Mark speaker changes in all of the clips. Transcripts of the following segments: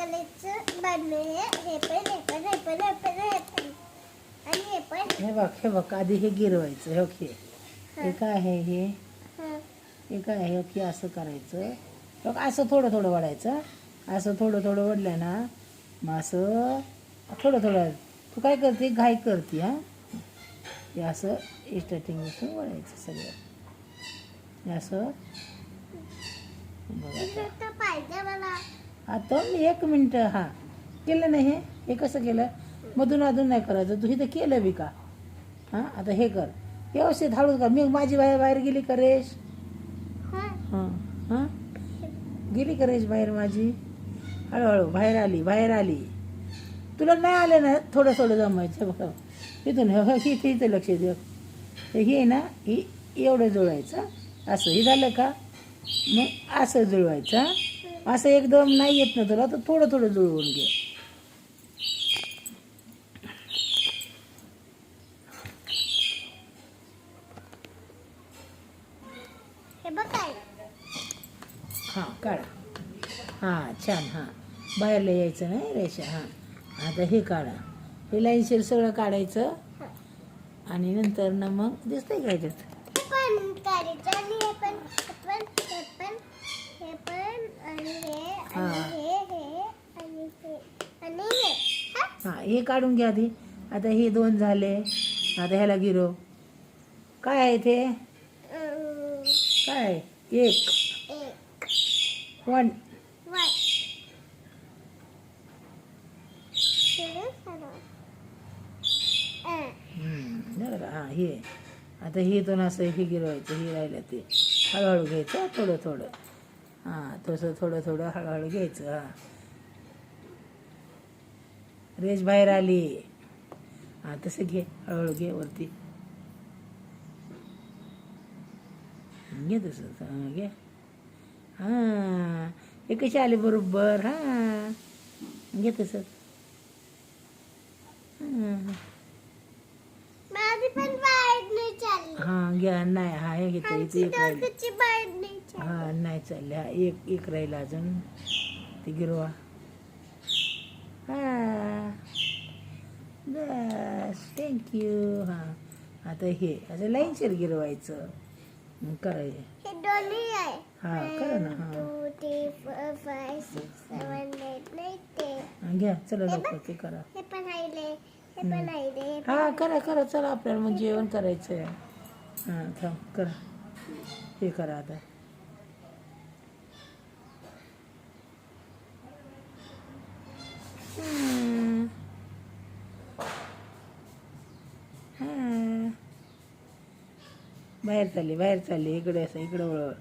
Speaker 1: कलरचं बांधलं हे पण आणि हे पण
Speaker 2: हे बघ आधी हे गिरवायचं हे काय आहे हे काय आहे की असं करायचं बघ असं थोडं थोडं वाढायचं असं थोडं थोडं वाढलं ना मग असं थोडं थोडं तू काय करते घाई करते हे असं स्टार्टिंग वाढायचं सगळं हे असं बघा
Speaker 1: पाहिजे मला
Speaker 2: आता मी 1 मिनटं केलं नाही हे कसं केलं मधून अधून नाही करायचं तू इथं केलं बी का आता हे कर व्यवस्थित हळूच कर मी माझी बाहेर गेली का रेश गेली का रेश बाहेर माझी हळूहळू बाहेर आली तुला नाही आलं ना थोडं थोडं जमायचं बघा इथून इथं लक्ष दे हे ना ही एवढं जुळवायचं असं हे झालं का मग असं जुळवायचं असं एकदम नाही येत ना तुला तर थोडं थोडं जुळवून घे काढा छान बाहेरला यायचं नाही रेषा आता हे काढा हे लाईनशीर सगळं काढायचं आणि नंतर ना मग दिसतंय काय त्यात हे काढून घ्या आधी आता हे 2 झाले आता ह्याला गिरो काय आहे ते काय 1 हे आता हे 2 असं हे गिरवायचं हे राहिलं ते हळूहळू घ्यायचं थोडं थोडं तसं थोडं थोडं हळूहळू घ्यायचं रेष बाहेर आली तसं घे हळूहळू घे वरती घे तसं घे हे कशी आली बरोबर घे तसं घ्या नाही हे घेतो इथे एक राहिलं नाही चालले एक राहिला अजून ते गिरवा बस थँक्यू आता हे असं लाईनशीर गिरवायचं करायचं करा ना
Speaker 1: 2 3 4 5 6 7 8 9 10
Speaker 2: घ्या चला लवकर ते करा
Speaker 1: हे पण राहिले
Speaker 2: करा चला आपल्याला मग जेवण करायचं आहे थांब करा हे करा आता बाहेर चालली इकडे असं इकडे वळ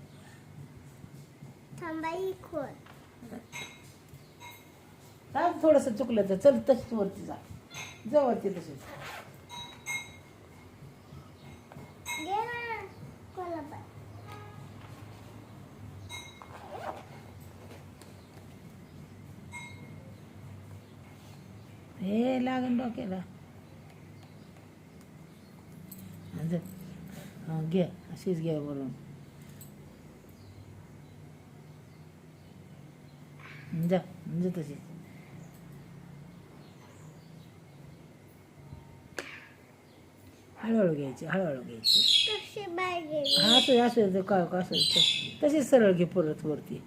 Speaker 2: थोडस चुकलं तर चल तसंच वरती जा वरती तसेच हे लागून डोक्याला घे अशीच घ्या वरून जा तशीच हळूहळू घ्यायची असं काय असं तशीच सरळ घे परत वरती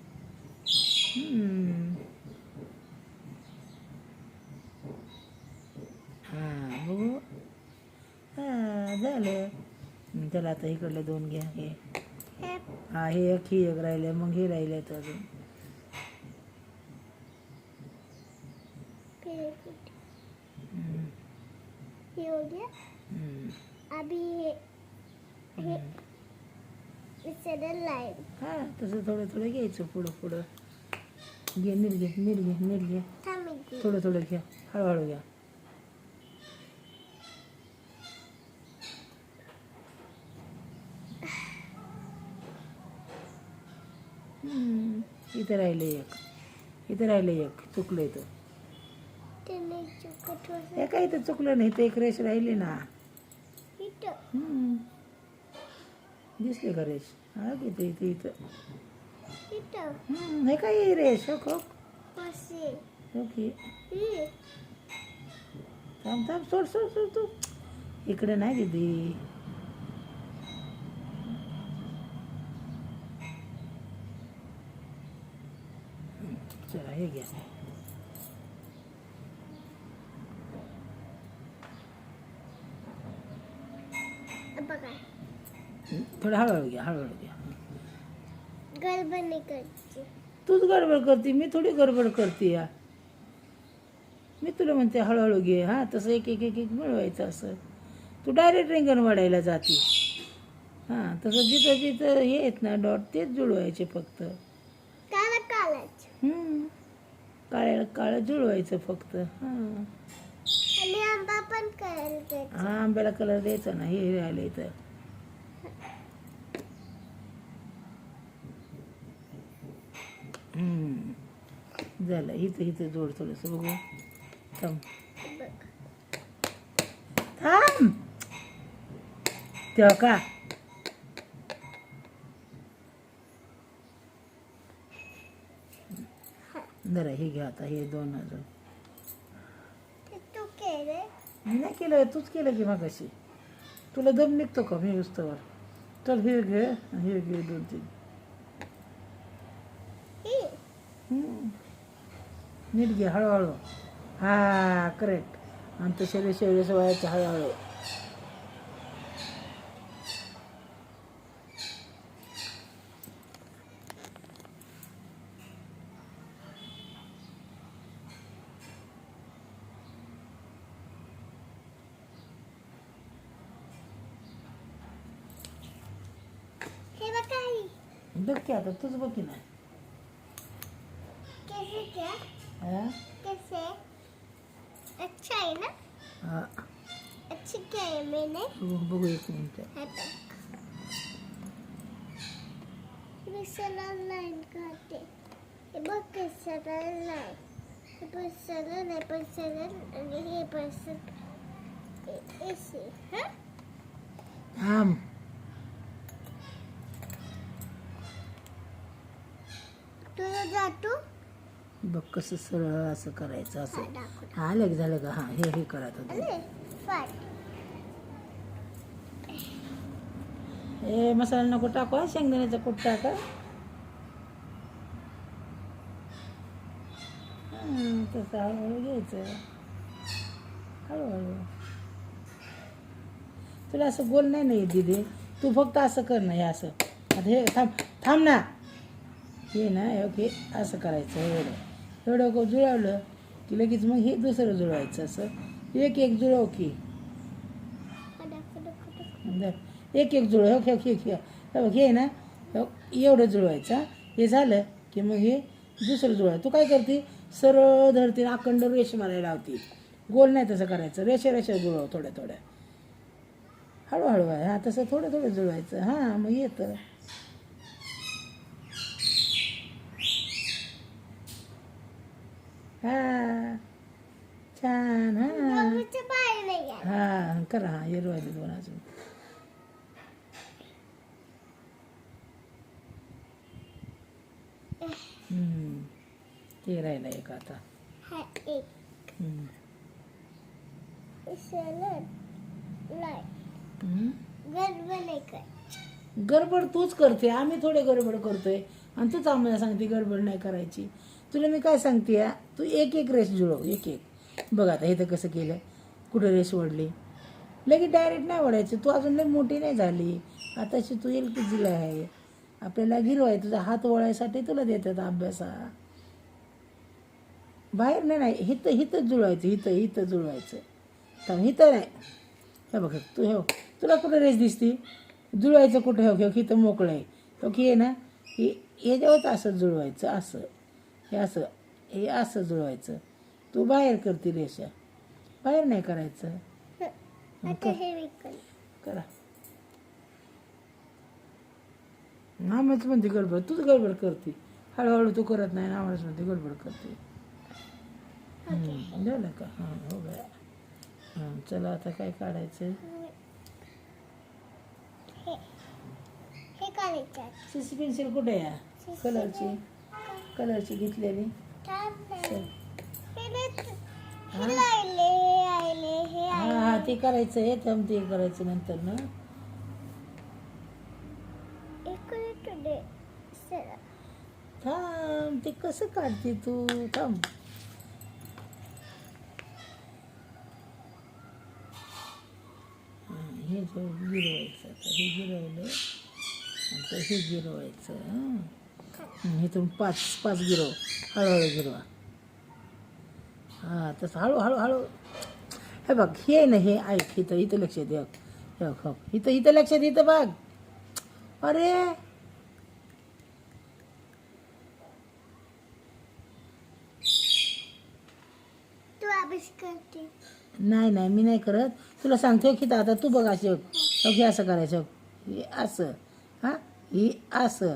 Speaker 2: बघू झालं त्याला आता इकडले 2 घ्या हे एक राहिले मग हे राहिले तर अजून तसं थोडं थोडं घ्यायचं पुढं घे नीट घे थोडं थोडं घ्या हळूहळू घ्या इथं राहिलं एक चुकलं इथं काय इथं चुकलं नाही तर एक रेष राहिली ना दिसले का रेष इथं हे काय रेष ओके
Speaker 1: हम्म.
Speaker 2: थांब थांब सोड सोड सोड तू इकडे नाही दीदी चला हे घ्या
Speaker 1: बघा
Speaker 2: थोडं हळूहळू घ्या हळूहळू घ्या
Speaker 1: गडबड नाही करायची.
Speaker 2: तूच गडबड करते मी थोडी गडबड करते या मी तुला म्हणते हळूहळू घे हां तसं एक एक एक एक मिळवायचं असं तू डायरेक्ट रिंगण वाढायला जाते हां तसं जिथं जिथं हे आहेत ना डॉट तेच जुळवायचे फक्त
Speaker 1: काला कालाच
Speaker 2: काळ्याला काळं जुळवायचं फक्त हां
Speaker 1: आणि आंबा पण करायला द्यायचा.
Speaker 2: हा आंब्याला कलर द्यायचा ना हे राहिलं इथं झालं इथं इथं जोड थोडंसं बघू थांब
Speaker 1: बघ
Speaker 2: थांब तेव्हा का जरा हे घ्या आता हे 2000
Speaker 1: ते तू केले.
Speaker 2: मी नाही केलं तूच केलं की मागाशी तुला दम निघतो का मी उस्तवर चल हे घे आणि हे घे 2-3
Speaker 1: ही
Speaker 2: नीट घे हळूहळू हा करेक्ट आणि तसे शेवळे व्हायचे हळूहळू
Speaker 1: हे बघा ही
Speaker 2: बघ की आता तूच बघ की नाही
Speaker 1: कैसे क्या
Speaker 2: हा
Speaker 1: कैसे अच्छा है ना.
Speaker 2: हा
Speaker 1: अच्छी क्या है मैंने
Speaker 2: बघू एक मिनिट
Speaker 1: है तो सरळ लाईन काढते. हे बघ ते सरळ लाईन हे पण सरळ नाही पण सरळ आणि हे पण सरळ असे हा
Speaker 2: थांब
Speaker 1: तुला जातो
Speaker 2: बघ कसं सरळ असं करायचं
Speaker 1: हा
Speaker 2: असं
Speaker 1: दाखव
Speaker 2: हा आलं की झालं का हां हे करायचं होतं
Speaker 1: अरे फाट
Speaker 2: ए मसाला नको टाकू हा शेंगदाण्याचा कूट टाका तसं हळूहळू घ्यायचं हळूहळू तुला असं गोल नाही ना येत दीदी तू फक्त असं कर ना हे असं आता हे थांब थांब ना हे ना ओके असं करायचं एवढं जुळवलं की लगेच मग हे दुसरं जुळवायचं असं एक एक जुळव की एक एक जुळव हे बघ हे ना एवढं जुळवायचं हे झालं की मग हे दुसरं जुळवायचं तू काय करते सरळ धरते अखंड रेष मारायला लावते गोल नाही तसं करायचं रेषा रेषा जुळव थोड्या थोड्या हळूहळू आहे हां तसं थोडं थोडं जुळवायचं हां मग येतं हा छान हां
Speaker 1: बाहेर नाही आहे.
Speaker 2: हां करा हां हे राहिले 2 अजून ते राहिलं एक आता
Speaker 1: हा एक सरळ लाईन गडबड नाही कर.
Speaker 2: गडबड तूच करते आम्ही थोडे गडबड करतोय आणि तूच आम्हाला सांगते गडबड नाही करायची तुला मी काय सांगते तू एक एक रेस जुळव एक एक बघ आता हे तर कसं केलं कुठं रेस ओढली लगेच डायरेक्ट नाही ओढायची तू अजून लई मोठी नाही झाली आताशी तू LKG ला आहे आपल्याला गिरवाय तुझा हात वळायसाठी तुला देतात अभ्यासा बाहेर नाही हिथं हिथंच जुळवायचं हिथं जुळवायचं तर हिथं नाही हे बघ तू हे तुला कुठं रेस दिसती जुळवायचं कुठं हे हिथं मोकळं आहे तो की आहे ना हे याच्यावरच असं जुळवायचं असं हे असं जुळवायचं तू बाहेर करते रेषा बाहेर नाही करायचं
Speaker 1: आता हे विकल
Speaker 2: करा आम्हीच म्हणते गडबड तूच गडबड करते हळूहळू तू करत नाही ना आम्हालाच म्हणते गडबड करते झालं का हां हो गया हां चला आता काय काढायचं
Speaker 1: हे काढायचं
Speaker 2: सीसी पेन्सिल कुठे आहे कलरची घेतलेली
Speaker 1: थांब
Speaker 2: चल
Speaker 1: लायले आयले हे
Speaker 2: हा हा ते करायचं आहे थांब ते करायचं नंतर ना
Speaker 1: इकडे तुडे सर
Speaker 2: थांब ते कसं काढते तू थांब हे गिरवायचं आता हे गिरवलं आता हे गिरवायचं इथून पाच पाच गिरव हळूहळू गिरवा हां तसं हळू हळू हे बघ हे ना हे ऐक इथं इथं लक्ष दे हे बघ इथं इथं लक्ष दे इथं बघ अरे
Speaker 1: तू अभ्यास करते
Speaker 2: नाही नाही मी नाही करत तुला सांगतो की आता तू बघ असे हे असं करायचं हे असं हां ही असं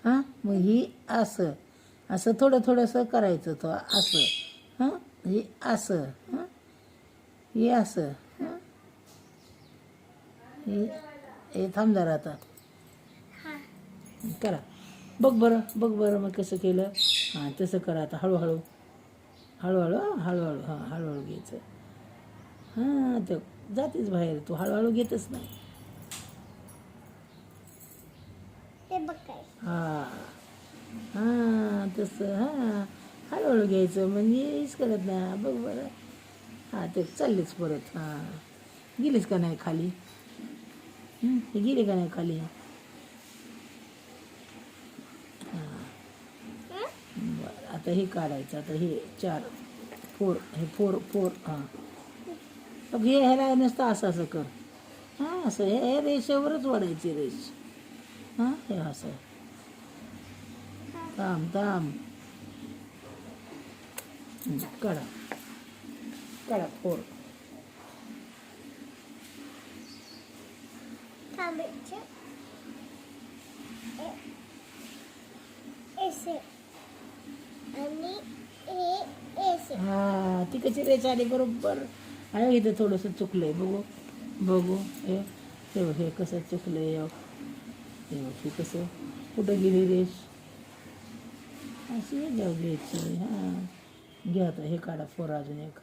Speaker 2: हां मग ही असं असं थोडं थोडंसं करायचं तो असं हां हे असं हां हे असं हां हे थांब जरा आता
Speaker 1: हा
Speaker 2: करा बघ बरं मग कसं केलं हां तसं करा आता हळूहळू हां हळूहळू घ्यायचं हां ते जातेच बाहेर तू हळूहळू घेतच नाही
Speaker 1: ते बघ काय
Speaker 2: हां तसं हां हळूहळू घ्यायचं म्हणजे हेच करत नाही बघ बरं हां ते चाललेच परत हां गेलीस का नाही खाली हे गेली का नाही खाली बरं आता हे काढायचं आता हे फोर हां मग हे ह्याला नुसतं असं कर हां असं हे रेषेवरच वाढायची रेष हां हे असं थांब काढा फोर
Speaker 1: थांबायचं एसे आणि हे एसे
Speaker 2: हां ती कशी रेष आली बरोबर आहे इथं थोडंसं चुकलंय बघू हे बघ हे कसं चुकलंय हे बघ हे कसं कुठं गेली रेष अशी जाऊ घ्यायची हां घ्या आता हे काढा फोर अजून एक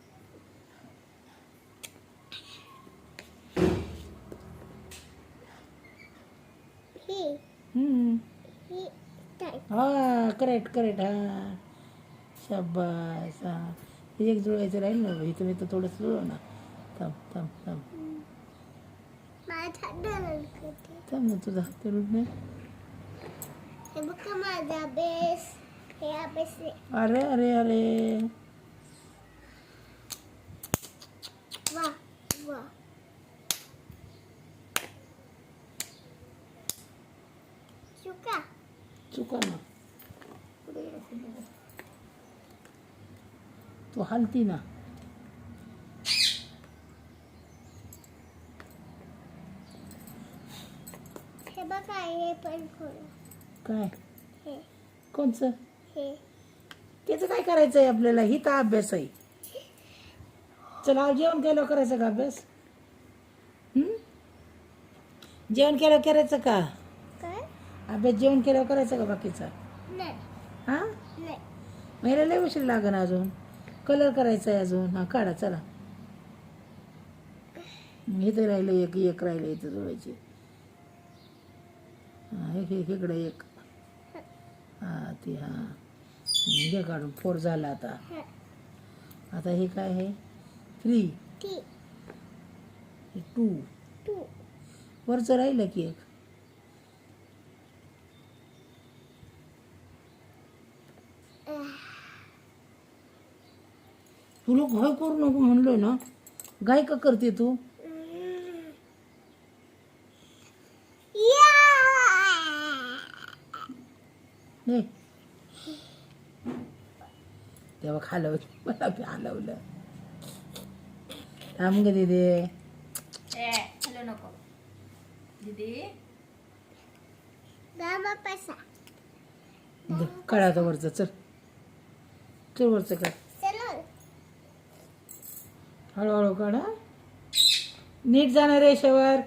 Speaker 1: ही टाईप
Speaker 2: हां करेक्ट हां शाबास हां हे एक जुळवायचं राहील ना इथं मी तर थोडंसं जुळव ना थांब
Speaker 1: माझा डोळा करते
Speaker 2: थांब ना तुझा हात धरून नाही
Speaker 1: हे बघ माझा अभ्यास हे अभ्यास आहे.
Speaker 2: अरे
Speaker 1: वा वा
Speaker 2: चुका ना तू हलती ना
Speaker 1: हे बघा हे पण खोल
Speaker 2: काय
Speaker 1: हे
Speaker 2: कोणचं
Speaker 1: हे
Speaker 2: त्याचं काय करायचं आहे आपल्याला ही तर अभ्यास आहे चला जेवण केलं करायचं का अभ्यास जेवण केलं करायचं का
Speaker 1: काय
Speaker 2: अभ्यास जेवण केलं करायचं का बाकीचा
Speaker 1: नाही
Speaker 2: हां
Speaker 1: नाही
Speaker 2: महिला लय उशीर लागन अजून कलर करायचा आहे अजून हां काढा चला इथं राहिलं एक राहिलं इथं जोडायची हां एक इकडे एक हां ती हां घे काढून फोर झाला आता हे काय आहे 3
Speaker 1: टी
Speaker 2: हे 2
Speaker 1: टू
Speaker 2: वरचं राहिलं की एक तुला घाय करू नको म्हणलोय ना गाय का करते तू नाही तेव्हा खालवलं मला बी हलवलं थांब ग दीदी
Speaker 3: हॅलो नको दीदी
Speaker 1: गामा पैसा
Speaker 2: काढा वरचं चल वरचं काढ
Speaker 1: चलो
Speaker 2: हळूहळू काढा नीट जाणार रेषेवर